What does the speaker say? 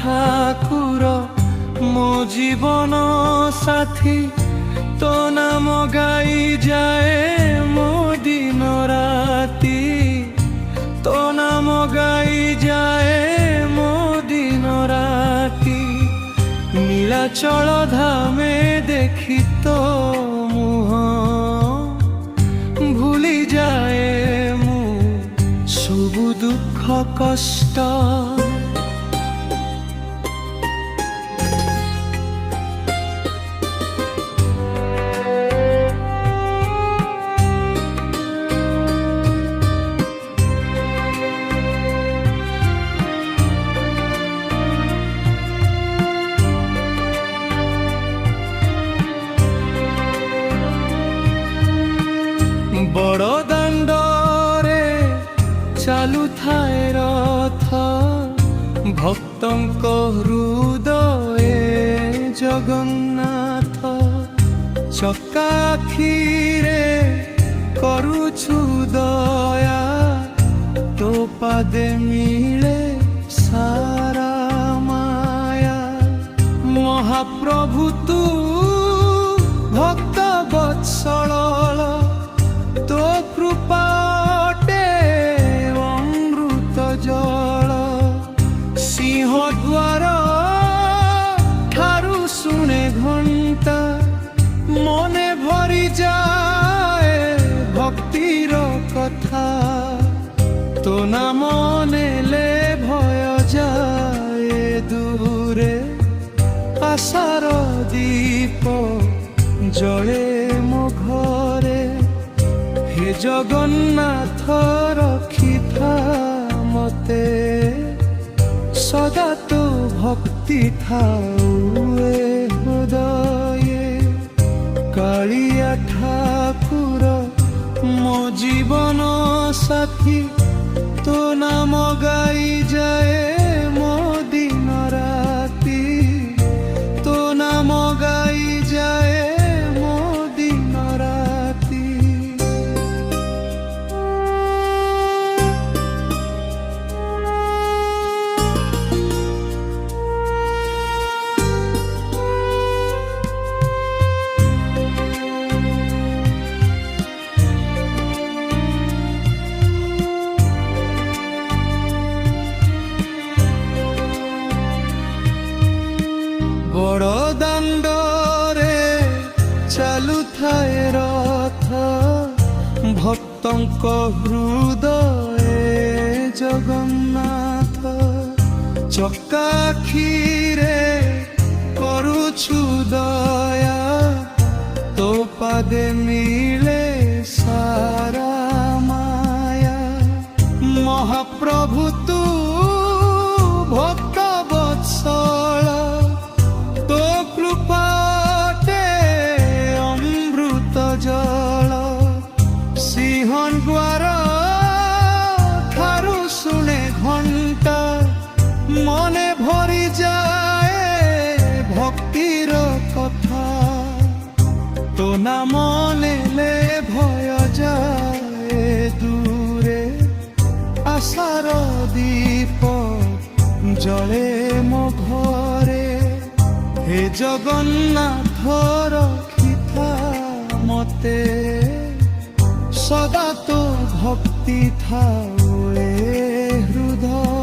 ठाकुर मो जीवन साथी तो नाम गाई जाए मो दिन राती तो नाम गाई जाए मो दिन राती नीलाचल धामे देखी तो मुह भूली जाए मु सब दुख कष्ट बड़ दाण्डरे चालू थाए रथ भक्तंक हृदय जगन्नाथ चक्का आखिरे करुछु दया तो पादे मिले सारा माया महाप्रभु तू भक्त वत्सल तो कृपाटे अमृत जल सिंह द्वार ठारू शुणे घंटा मने भरी जाए भक्तिर कथा तो ना मने ले भय जाए दूरे आशार दीप जले मो घरे हे जगन्नाथ रखी था मते सदा तो भक्ति था हृदय कालिया ठाकुर मो जीवन साथी तो नाम गाई जाए मो दिन राती तो नाम गाई जाए मो दिन राती बड़ दाण्डरे चालू थाए रथ भक्तंक हृदय जगन्नाथ चक्का आखिरे करुछु दया तो पादे मिले सारा माया महाप्रभु तू भक्त वत्सल तो कृपाटे अमृत जल सिंहन द्वार ठारू शुणे घंटा मने भरी जाए भक्तिर कथा तो ना मने ले भय जाए दूरे आशार दीप जले मो घरे हे जगन्नाथ रखी था मते सदा तो भक्ति था हृदय।